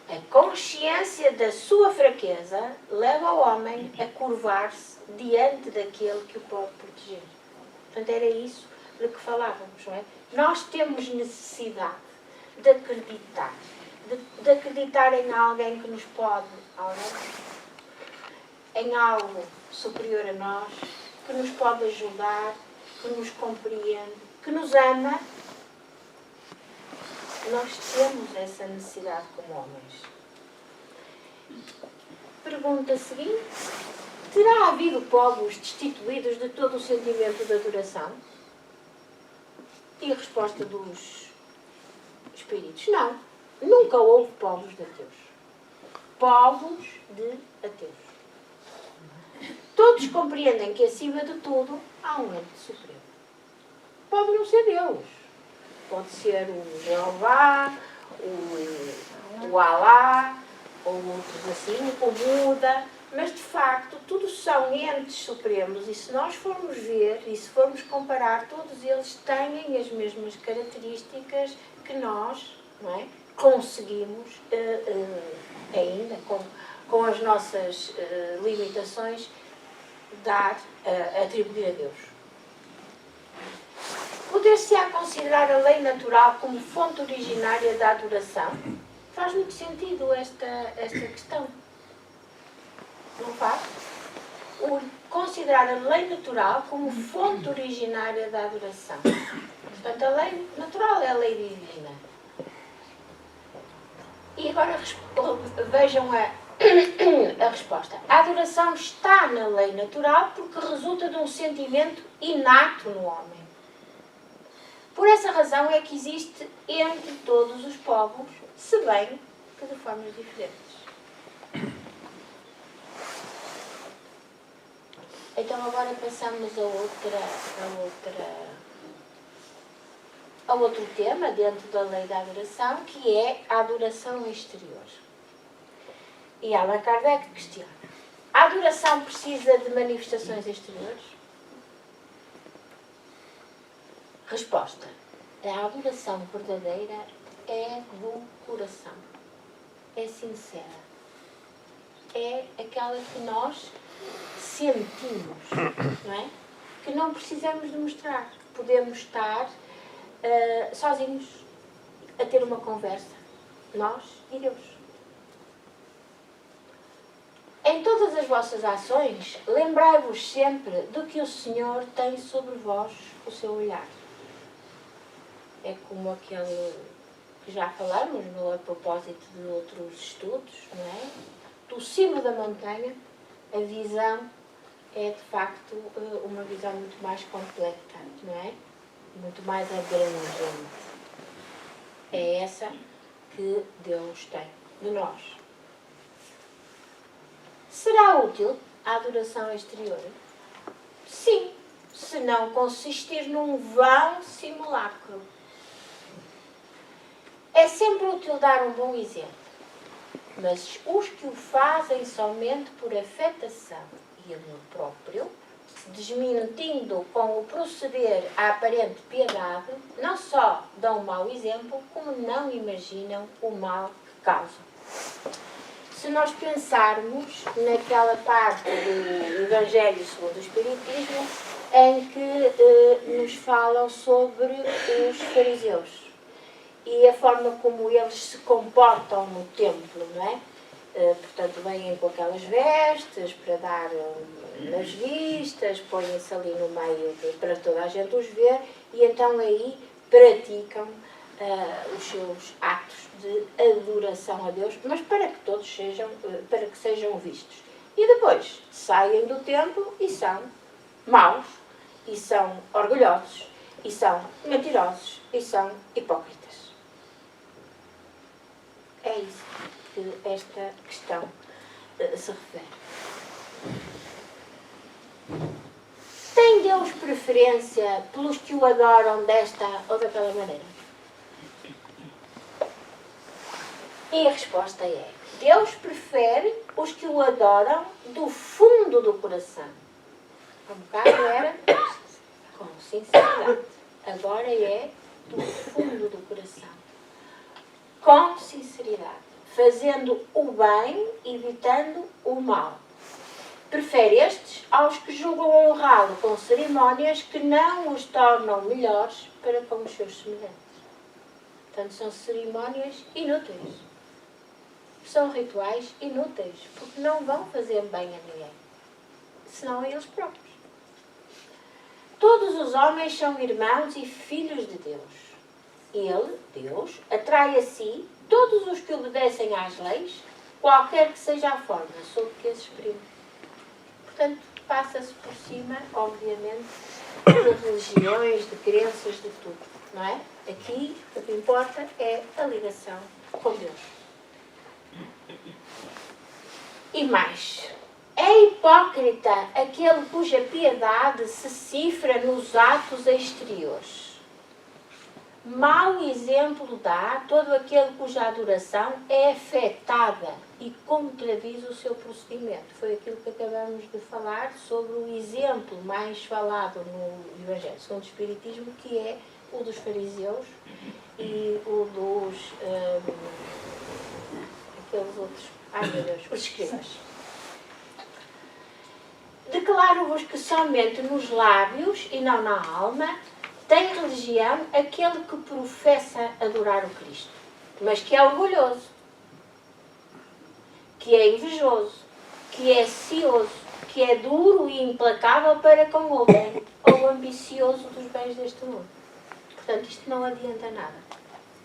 A consciência da sua fraqueza leva o homem a curvar-se diante daquele que o pode proteger. Portanto, era isso de que falávamos, não é? Nós temos necessidade de acreditar. De acreditar em alguém que nos pode, em algo superior a nós, que nos pode ajudar, que nos compreende, que nos ama. Nós temos essa necessidade como homens. Pergunta seguinte. Terá havido povos destituídos de todo o sentimento de adoração? E a resposta dos espíritos. Não. Nunca houve povos de ateus. Povos de ateus. Todos compreendem que acima de tudo há um ente supremo. Pode não ser Deus. Pode ser o Jeová, o Alá, ou outros assim, o Buda. Mas, de facto, tudo são entes supremos. E se nós formos ver, e se formos comparar, todos eles têm as mesmas características que nós, não é, conseguimos, ainda com as nossas limitações, atribuir a Deus. Poder-se-á considerar a lei natural como fonte originária da adoração? Faz muito sentido esta questão. Não faz? Considerar a lei natural como fonte originária da adoração. Portanto, a lei natural é a lei divina. E agora vejam a resposta. A adoração está na lei natural porque resulta de um sentimento inato no homem. Por essa razão é que existe entre todos os povos, se bem que de formas diferentes. Então agora passamos a outro tema dentro da lei da adoração, que é a adoração exterior. E Allan Kardec questiona. A adoração precisa de manifestações exteriores? Resposta. A adoração verdadeira é do coração. É sincera. É aquela que nós sentimos, não é? Que não precisamos de mostrar. Podemos estar sozinhos a ter uma conversa. Nós e Deus. Em todas as vossas ações, lembrai-vos sempre de que o Senhor tem sobre vós o seu olhar. É como aquele que já falamos a propósito de outros estudos, não é? Do cimo da montanha, a visão é de facto uma visão muito mais completa, não é? Muito mais abrangente. É essa que Deus tem de nós. Será útil a adoração exterior? Sim, se não consistir num vão simulacro. É sempre útil dar um bom exemplo, mas os que o fazem somente por afetação e amor próprio, desmentindo com o proceder a aparente piedade, não só dão mau exemplo, como não imaginam o mal que causam. Se nós pensarmos naquela parte do Evangelho segundo o Espiritismo, em que nos falam sobre os fariseus e a forma como eles se comportam no templo, não é? Portanto, vêm com aquelas vestes para dar nas vistas, põem-se ali no meio para toda a gente os ver, e então aí praticam os seus atos de adoração a Deus, mas para que todos sejam vistos. E depois saem do templo e são maus, e são orgulhosos, e são mentirosos, e são hipócritas. É isso que esta questão se refere. Tem Deus preferência pelos que o adoram desta ou daquela maneira? E a resposta é: Deus prefere os que o adoram do fundo do coração. Há um bocado era com sinceridade. Agora é do fundo do coração. Com sinceridade. Fazendo o bem, evitando o mal. Prefere estes aos que julgam honrá-lo com cerimónias que não os tornam melhores para com os seus semelhantes. Portanto, são cerimónias inúteis. São rituais inúteis, porque não vão fazer bem a ninguém, senão a eles próprios. Todos os homens são irmãos e filhos de Deus. Ele, Deus, atrai a si todos os que obedecem às leis, qualquer que seja a forma sob que as exprime. Portanto, passa-se por cima, obviamente, de religiões, de crenças, de tudo, não é? Aqui, o que importa é a ligação com Deus. E mais, é hipócrita aquele cuja piedade se cifra nos atos exteriores. Mau exemplo dá todo aquele cuja adoração é afetada e contradiz o seu procedimento. Foi aquilo que acabamos de falar sobre o exemplo mais falado no Evangelho segundo o Espiritismo, que é o dos fariseus e o dos aqueles outros, ai meu Deus, os escribas. Declaro-vos que somente nos lábios e não na alma tem religião aquele que professa adorar o Cristo, mas que é orgulhoso, que é invejoso, que é cioso, que é duro e implacável para com o outro, ou ambicioso dos bens deste mundo. Portanto, isto não adianta nada,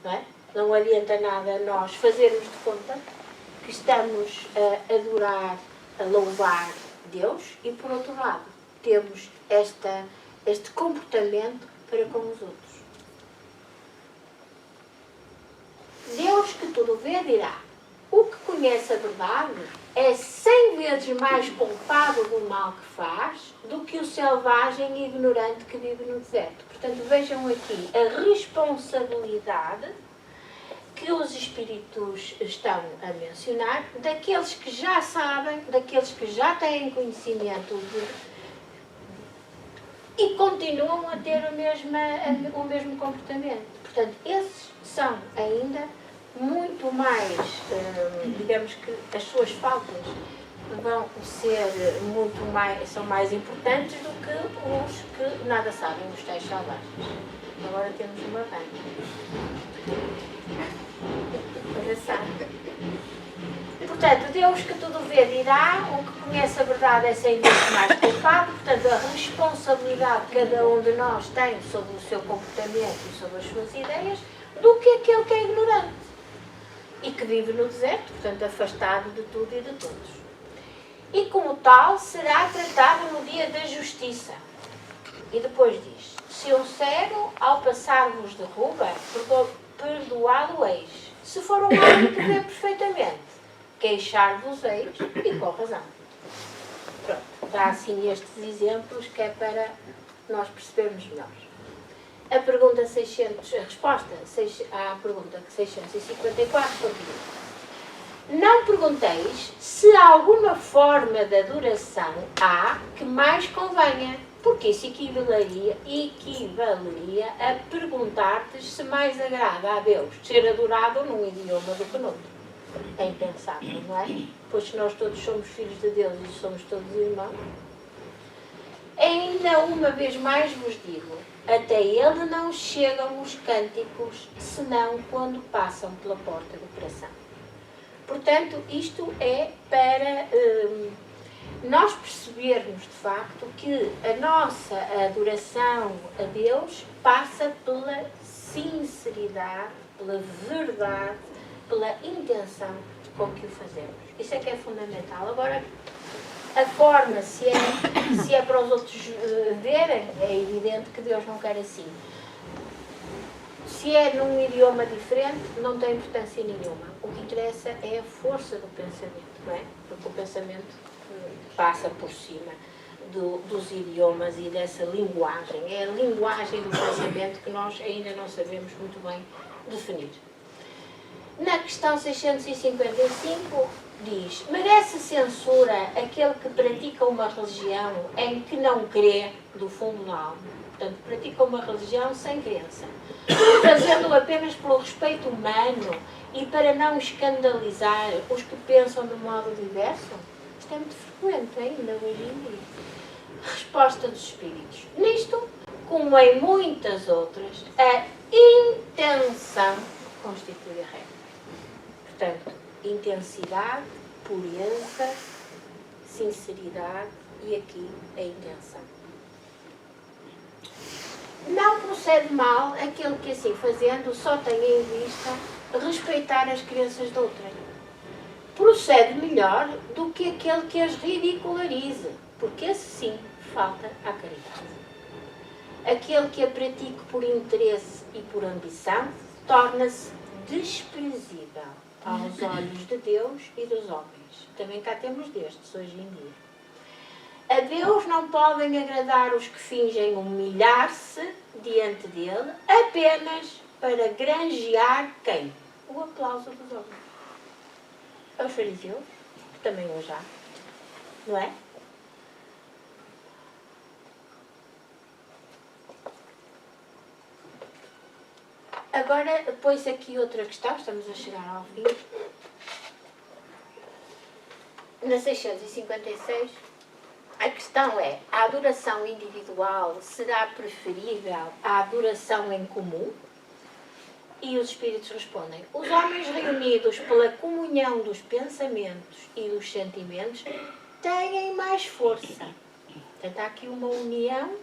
não é? Não adianta nada nós fazermos de conta que estamos a adorar, a louvar Deus e, por outro lado, temos este comportamento para com os outros. Deus que tudo vê dirá: o que conhece a verdade é 100 vezes mais culpado do mal que faz do que o selvagem e ignorante que vive no deserto. Portanto, vejam aqui a responsabilidade que os espíritos estão a mencionar, daqueles que já sabem, daqueles que já têm conhecimento e continuam a ter o mesmo comportamento. Portanto, esses são ainda muito mais, digamos que as suas faltas vão ser são mais importantes do que os que nada sabem, os tais selvagens. Agora temos uma banda. Portanto, Deus que tudo vê dirá: o que conhece a verdade é 100 vezes mais culpado. Portanto, a responsabilidade que cada um de nós tem sobre o seu comportamento e sobre as suas ideias, do que aquele que é ignorante e que vive no deserto, portanto, afastado de tudo e de todos. E como tal, será tratado no dia da justiça. E depois diz: se um cego, ao passar vos derruba, perdoá-lo-eis. Se for um homem que vê perfeitamente, queixar-vos-eis, e com razão. Pronto, dá assim estes exemplos que é para nós percebermos melhor. A resposta à pergunta 654 continua. Não pergunteis se alguma forma de adoração há que mais convenha, porque isso equivaleria a perguntar-te se mais agrada a Deus ser adorado num idioma do que noutro. É impensável, não é? Pois nós todos somos filhos de Deus e somos todos irmãos. Ainda uma vez mais vos digo: até ele não chegam os cânticos, senão quando passam pela porta do coração. Portanto, isto é para nós percebermos de facto que a nossa adoração a Deus passa pela sinceridade, pela verdade, pela intenção com que o fazemos. Isso é que é fundamental. Agora, a forma, se é para os outros verem, é evidente que Deus não quer assim. Se é num idioma diferente, não tem importância nenhuma. O que interessa é a força do pensamento, não é? Porque o pensamento passa por cima dos idiomas e dessa linguagem. É a linguagem do pensamento que nós ainda não sabemos muito bem definir. Na questão 655 diz: merece censura aquele que pratica uma religião em que não crê do fundo da alma. Portanto, pratica uma religião sem crença, fazendo-o apenas pelo respeito humano e para não escandalizar os que pensam de modo diverso? Isto é muito frequente ainda hoje em dia. Resposta dos espíritos: nisto, como em muitas outras, a intenção constitui a regra. Portanto, intensidade, pureza, sinceridade e aqui a intenção. Não procede mal aquele que assim fazendo só tem em vista respeitar as crenças de outrem. Procede melhor do que aquele que as ridicularize, porque esse sim falta à caridade. Aquele que a pratique por interesse e por ambição torna-se desprezível aos olhos de Deus e dos homens. Também cá temos destes hoje em dia. A Deus não podem agradar os que fingem humilhar-se diante dele apenas para granjear quem? O aplauso dos homens. Aos fariseus, que também hoje há, não é? Agora, depois aqui outra questão, estamos a chegar ao fim. Na 656, a questão é: a adoração individual será preferível à adoração em comum? E os espíritos respondem: os homens reunidos pela comunhão dos pensamentos e dos sentimentos têm mais força. Portanto, há aqui uma união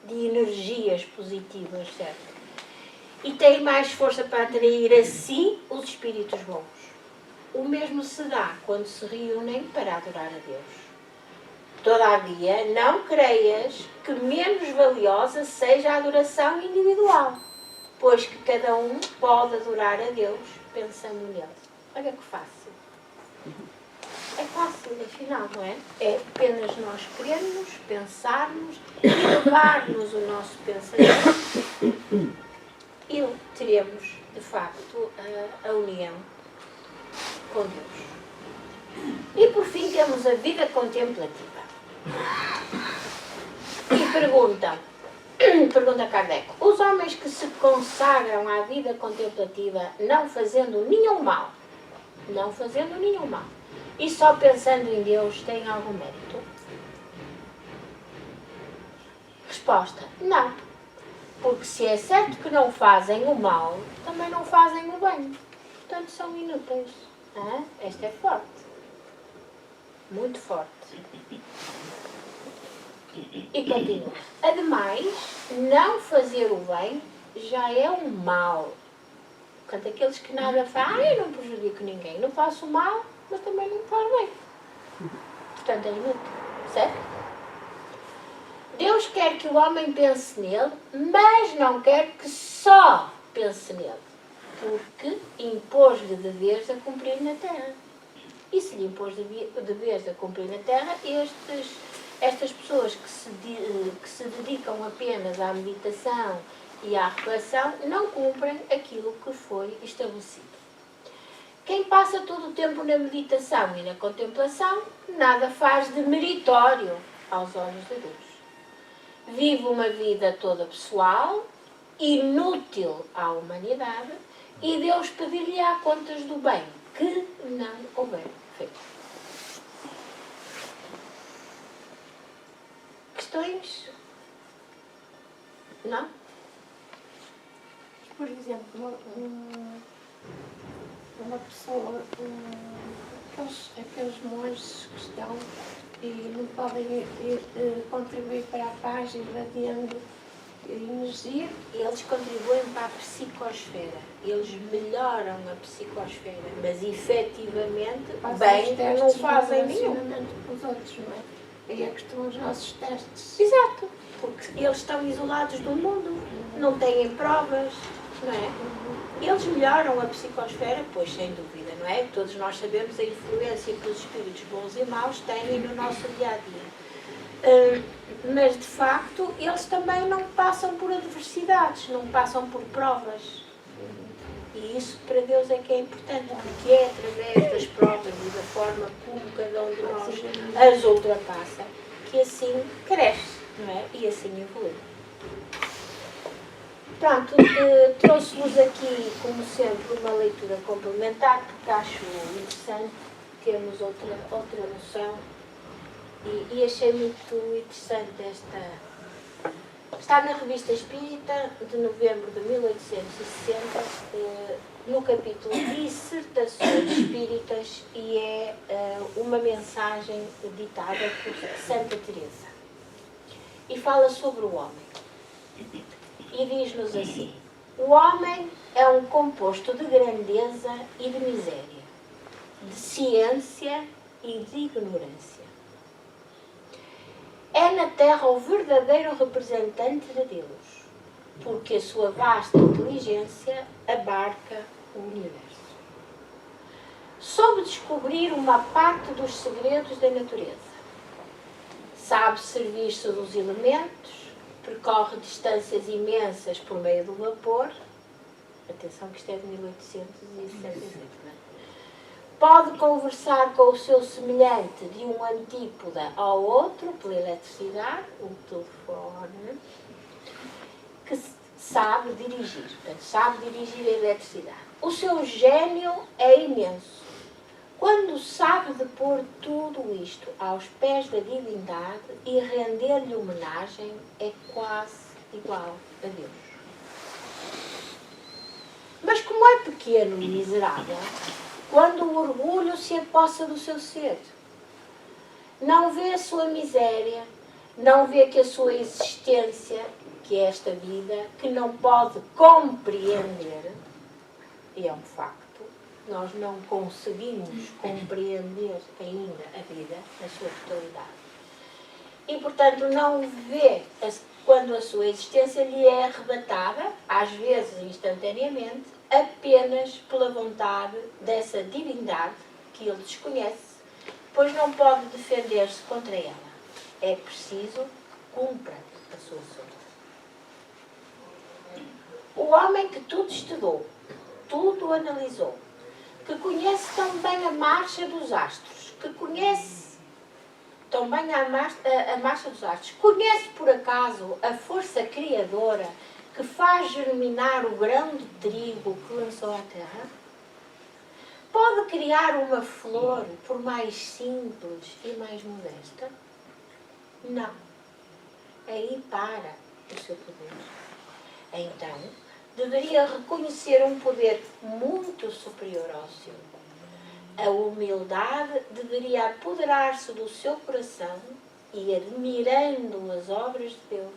de energias positivas, certo? E têm mais força para atrair a si os espíritos bons. O mesmo se dá quando se reúnem para adorar a Deus. Todavia, não creias que menos valiosa seja a adoração individual, pois que cada um pode adorar a Deus pensando nele. Olha que fácil. É fácil, afinal, não é? É apenas nós querermos, pensarmos, elevarmos o nosso pensamento e teremos, de facto, a união com Deus. E por fim temos a vida contemplativa. E pergunta Kardec: os homens que se consagram à vida contemplativa não fazendo nenhum mal, e só pensando em Deus, têm algum mérito? Resposta: não. Porque se é certo que não fazem o mal, também não fazem o bem. Portanto, são inúteis. Esta é forte. Muito forte. E continua: ademais, não fazer o bem já é um mal. Portanto, aqueles que nada fazem: eu não prejudico ninguém, não faço mal, mas também não faço bem. Portanto, é inútil. Certo? Deus quer que o homem pense nele, mas não quer que só pense nele, porque impôs-lhe deveres a cumprir na terra. E se lhe impôs deveres a cumprir na terra, estas pessoas que se dedicam apenas à meditação e à reflexão não cumprem aquilo que foi estabelecido. Quem passa todo o tempo na meditação e na contemplação, nada faz de meritório aos olhos de Deus. Vive uma vida toda pessoal, inútil à humanidade, e Deus pedir-lhe-á contas do bem que não houver feito. Questões? Não? Por exemplo, uma pessoa, aqueles monges que estão e não podem contribuir para a paz, irradiando energia. Eles contribuem para a psicosfera, eles melhoram a psicosfera, mas efetivamente bem não fazem nenhum. Com os outros, não é? Aí é que estão os nossos testes. Exato, porque eles estão isolados do mundo, não têm provas, não é? Eles melhoram a psicosfera, pois sem dúvida, não é? Todos nós sabemos a influência que os espíritos bons e maus têm no nosso dia-a-dia. Mas, de facto, eles também não passam por adversidades, não passam por provas. E E isso para Deus é que é importante, porque é através das provas e da forma como cada um de nós as ultrapassa que assim cresce, não é? E assim evolui. Pronto, trouxe-vos aqui, como sempre, uma leitura complementar, porque acho interessante termos outra noção e achei muito interessante esta. Está na Revista Espírita, de novembro de 1860, no capítulo Dissertações Espíritas, e é uma mensagem ditada por Santa Teresa. E fala sobre o homem. E diz-nos assim: o homem é um composto de grandeza e de miséria, de ciência e de ignorância. É na Terra o verdadeiro representante de Deus, porque a sua vasta inteligência abarca o universo. Soube descobrir uma parte dos segredos da natureza. Sabe servir-se dos elementos, percorre distâncias imensas por meio do vapor. Atenção que isto é de 1860, não é? Pode conversar com o seu semelhante de um antípoda ao outro pela eletricidade, o telefone, que sabe dirigir. Portanto, sabe dirigir a eletricidade. O seu gênio é imenso. Quando sabe de pôr tudo isto aos pés da divindade e render-lhe homenagem, é quase igual a Deus. Mas como é pequeno e miserável, quando o orgulho se apossa do seu ser, não vê a sua miséria, não vê que a sua existência, que é esta vida, que não pode compreender, e é um facto, nós não conseguimos compreender ainda a vida na sua totalidade. E, portanto, não vê quando a sua existência lhe é arrebatada, às vezes instantaneamente, apenas pela vontade dessa divindade que ele desconhece, pois não pode defender-se contra ela. É preciso cumpra a sua sorte. O homem que tudo estudou, tudo analisou, que conhece tão bem a marcha dos astros, que conhece tão bem a marcha dos astros, conhece por acaso a força criadora que faz germinar o grão de trigo que lançou à terra? Pode criar uma flor por mais simples e mais modesta? Não. Aí para o seu poder. Então, deveria reconhecer um poder muito superior ao seu. A humildade deveria apoderar-se do seu coração e, admirando as obras de Deus,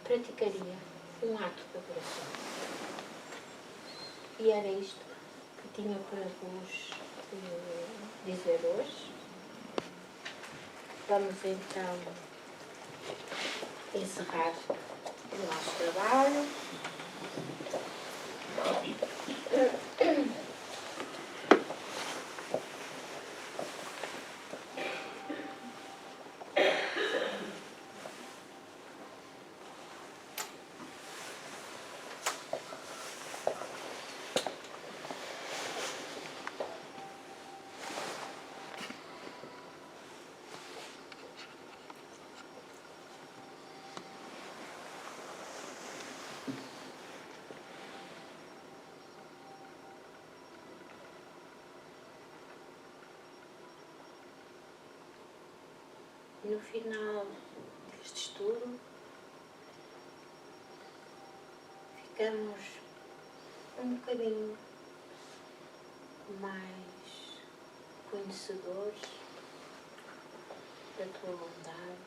praticaria um ato de adoração. E era isto que tinha para vos dizer hoje. Vamos então encerrar o nosso trabalho. No final deste estudo, ficamos um bocadinho mais conhecedores da tua bondade,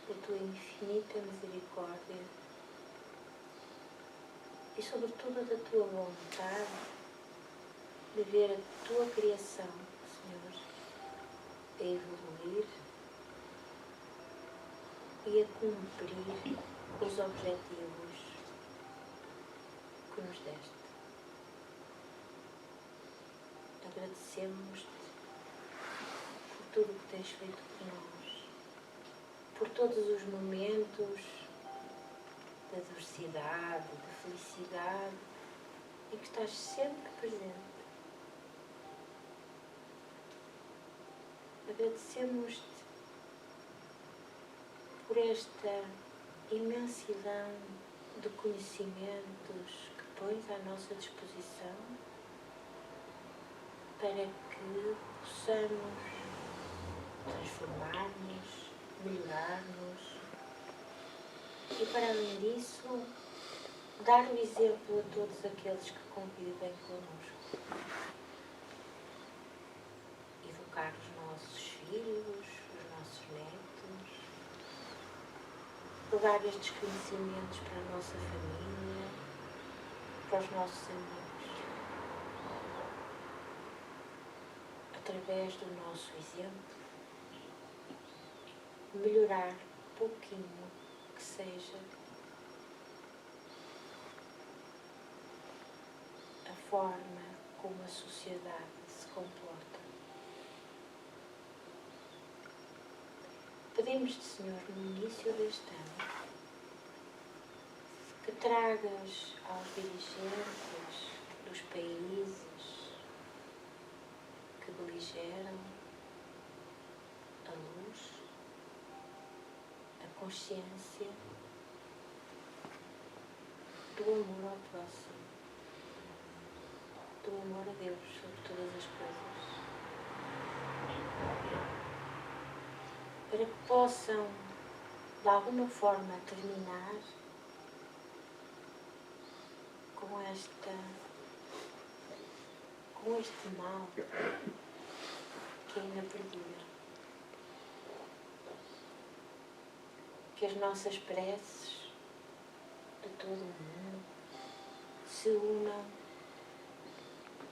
da tua infinita misericórdia e, sobretudo, da tua vontade de ver a tua criação, Senhor, a evoluir e a cumprir os objetivos que nos deste. Agradecemos-te por tudo o que tens feito por nós, por todos os momentos de adversidade, de felicidade e que estás sempre presente. Agradecemos-te por esta imensidão de conhecimentos que pões à nossa disposição para que possamos transformar-nos, melhorar-nos e, para além disso, dar o exemplo a todos aqueles que convivem connosco. Educar os nossos filhos, os nossos netos, levar estes conhecimentos para a nossa família, para os nossos amigos, através do nosso exemplo, melhorar pouquinho que seja a forma como a sociedade se comporta. Pedimos-te, Senhor, no início deste ano, que tragas aos dirigentes dos países que beligeram a luz, a consciência do amor ao próximo, do amor a Deus sobre todas as coisas, para que possam, de alguma forma, terminar com este mal que ainda perdura. Que as nossas preces de todo o mundo se unam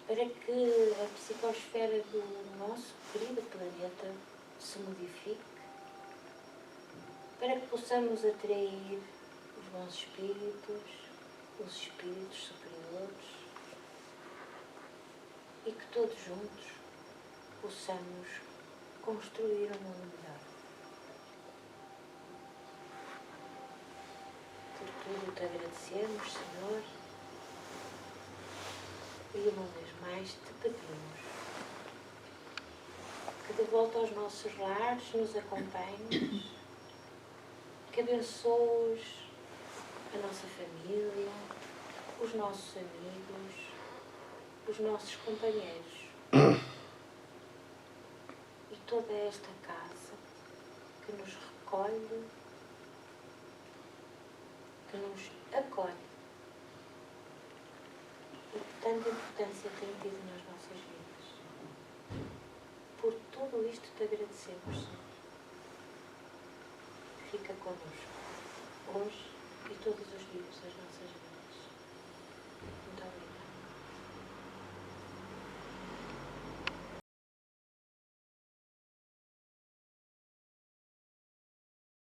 para que a psicosfera do nosso querido planeta se modifique, para que possamos atrair os bons espíritos, os espíritos superiores e que todos juntos possamos construir um mundo melhor. Por tudo te agradecemos, Senhor, e uma vez mais te pedimos que de volta aos nossos lares nos acompanhes, que abençoes a nossa família, os nossos amigos, os nossos companheiros e toda esta casa que nos recolhe, que nos acolhe e que tanta importância tem tido nas nossas vidas. Por tudo isto te agradecemos, Senhor. Fica connosco, hoje e todos os dias das nossas vidas. Muito obrigada.